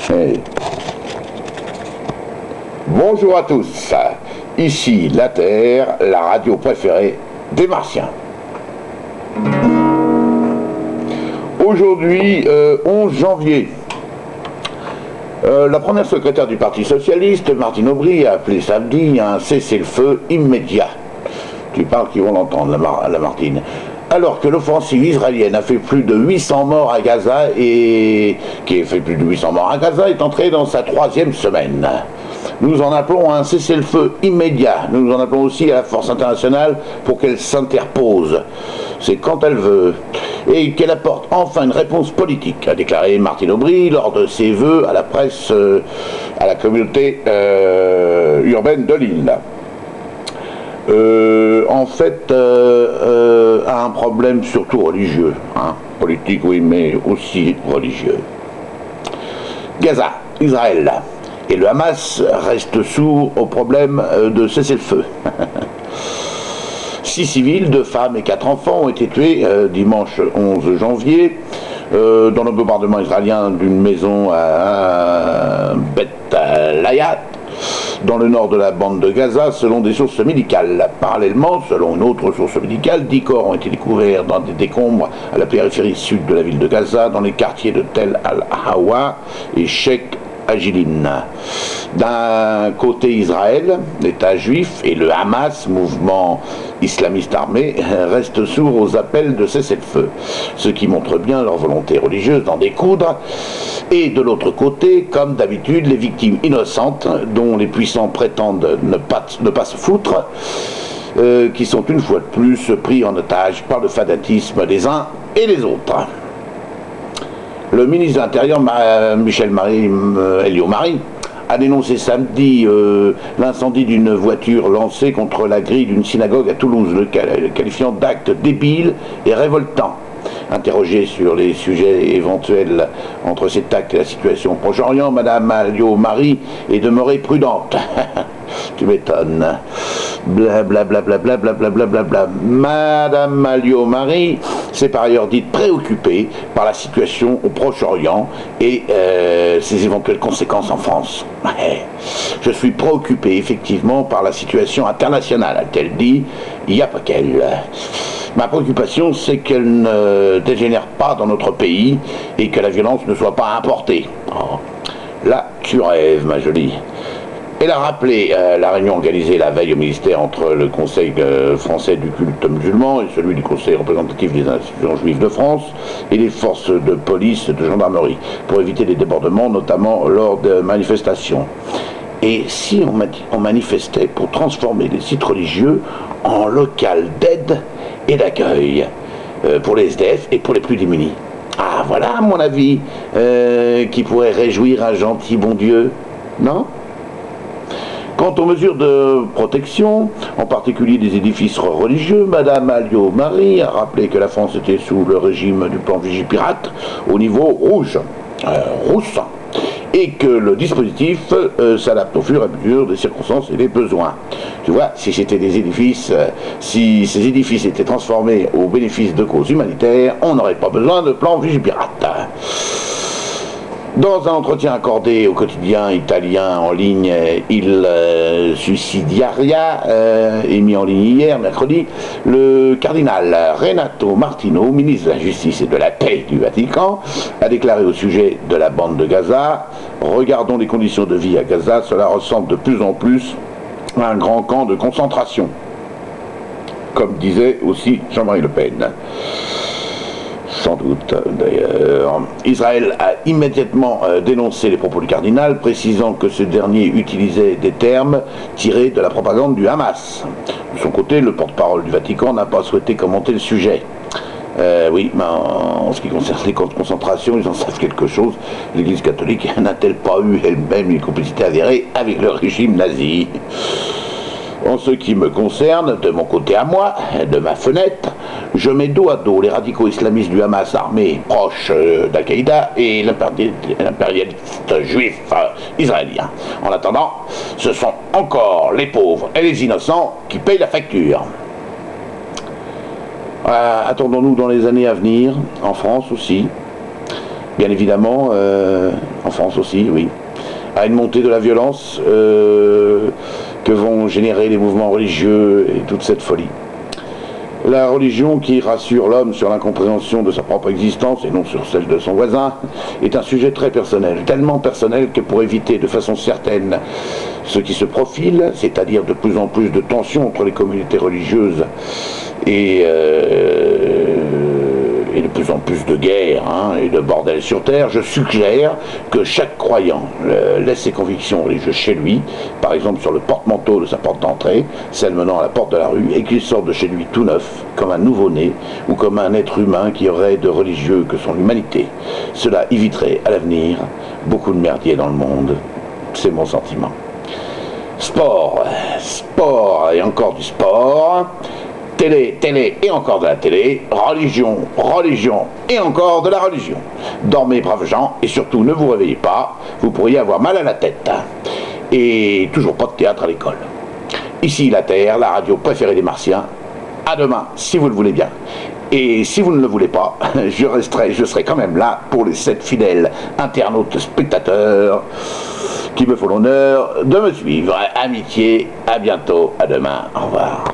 Hey. Bonjour à tous, ici la Terre, la radio préférée des Martiens. Aujourd'hui, 11 janvier, la première secrétaire du Parti Socialiste, Martine Aubry, a appelé samedi un cessez-le-feu immédiat. Tu parles qu'ils vont l'entendre, la Martine. Alors que l'offensive israélienne a fait plus de 800 morts à Gaza est entrée dans sa 3e semaine. Nous en appelons à un cessez-le-feu immédiat. Nous en appelons aussi à la force internationale pour qu'elle s'interpose. C'est quand elle veut. Et qu'elle apporte enfin une réponse politique, a déclaré Martine Aubry lors de ses vœux à la presse, à la communauté urbaine de l'île. En fait, a un problème surtout religieux, hein. Politique oui, mais aussi religieux. Gaza, Israël et le Hamas restent sourds au problème de cessez-le-feu. 6 civils, 2 femmes et 4 enfants ont été tués dimanche 11 janvier dans le bombardement israélien d'une maison à Beth Layat, dans le nord de la bande de Gaza, selon des sources médicales. Parallèlement, selon une autre source médicale, 10 corps ont été découverts dans des décombres à la périphérie sud de la ville de Gaza, dans les quartiers de Tel Al-Hawa et Sheikh Agilin. D'un côté Israël, l'État juif et le Hamas, mouvement islamiste armé, restent sourds aux appels de cessez-le-feu, ce qui montre bien leur volonté religieuse d'en découdre. Et de l'autre côté, comme d'habitude, les victimes innocentes, dont les puissants prétendent ne pas se foutre, qui sont une fois de plus pris en otage par le fanatisme des uns et des autres. Le ministre de l'Intérieur, Michel Elio-Marie, a dénoncé samedi l'incendie d'une voiture lancée contre la grille d'une synagogue à Toulouse, le qualifiant d'acte débile et révoltant. Interrogée sur les sujets éventuels entre cet acte et la situation au Proche-Orient, Madame Elio-Marie est demeurée prudente. Tu m'étonnes. Blablabla. Madame Elio-Marie s'est par ailleurs dite préoccupée par la situation au Proche-Orient et ses éventuelles conséquences en France. Je suis préoccupée effectivement par la situation internationale, a-t-elle dit. Il n'y a pas qu'elle. Ma préoccupation, c'est qu'elle ne dégénère pas dans notre pays et que la violence ne soit pas importée. Oh, là, tu rêves, ma jolie. Elle a rappelé la réunion organisée la veille au ministère entre le Conseil français du culte musulman et celui du Conseil représentatif des institutions juives de France et les forces de police et de gendarmerie pour éviter les débordements, notamment lors de manifestations. Et si on manifestait pour transformer les sites religieux en local d'aide et d'accueil pour les SDF et pour les plus démunis? Ah, voilà, à mon avis, qui pourrait réjouir un gentil bon Dieu, non? Quant aux mesures de protection, en particulier des édifices religieux, Madame Elio-Marie a rappelé que la France était sous le régime du plan Vigipirate au niveau rouge, et que le dispositif s'adapte au fur et à mesure des circonstances et des besoins. Tu vois, si c'était des édifices, si ces édifices étaient transformés au bénéfice de causes humanitaires, on n'aurait pas besoin de plan Vigipirate. Dans un entretien accordé au quotidien italien en ligne Il Sussidiaria, émis en ligne hier, mercredi, le cardinal Renato Martino, ministre de la Justice et de la Paix du Vatican, a déclaré au sujet de la bande de Gaza: regardons les conditions de vie à Gaza, cela ressemble de plus en plus à un grand camp de concentration. Comme disait aussi Jean-Marie Le Pen. Sans doute, d'ailleurs. Israël a immédiatement dénoncé les propos du cardinal, précisant que ce dernier utilisait des termes tirés de la propagande du Hamas. De son côté, le porte-parole du Vatican n'a pas souhaité commenter le sujet. Oui, mais en ce qui concerne les camps de concentration, ils en savent quelque chose. L'Église catholique n'a-t-elle pas eu elle-même une complicité avérée avec le régime nazi? En ce qui me concerne, de mon côté à moi, de ma fenêtre, je mets dos à dos les radicaux islamistes du Hamas armés proches d'Al-Qaïda et l'impérialiste juif israélien. En attendant, ce sont encore les pauvres et les innocents qui payent la facture. Attendons-nous dans les années à venir, en France aussi, bien évidemment, en France aussi, oui, à une montée de la violence que vont générer les mouvements religieux et toute cette folie. La religion qui rassure l'homme sur l'incompréhension de sa propre existence et non sur celle de son voisin est un sujet très personnel, tellement personnel que pour éviter de façon certaine ce qui se profile, c'est-à-dire de plus en plus de tensions entre les communautés religieuses et de plus en plus de guerres et de bordel sur terre, je suggère que chaque croyant laisse ses convictions religieuses chez lui, par exemple sur le porte-manteau de sa porte d'entrée, celle menant à la porte de la rue, et qu'il sorte de chez lui tout neuf, comme un nouveau-né, ou comme un être humain qui aurait de religieux que son humanité. Cela éviterait à l'avenir beaucoup de merdier dans le monde. C'est mon sentiment. Sport, sport et encore du sport. Télé, télé et encore de la télé, religion, religion et encore de la religion. Dormez, braves gens, et surtout ne vous réveillez pas, vous pourriez avoir mal à la tête. Et toujours pas de théâtre à l'école. Ici la Terre, la radio préférée des Martiens. À demain, si vous le voulez bien. Et si vous ne le voulez pas, je serai quand même là pour les 7 fidèles internautes spectateurs qui me font l'honneur de me suivre. Amitié, à bientôt, à demain, au revoir.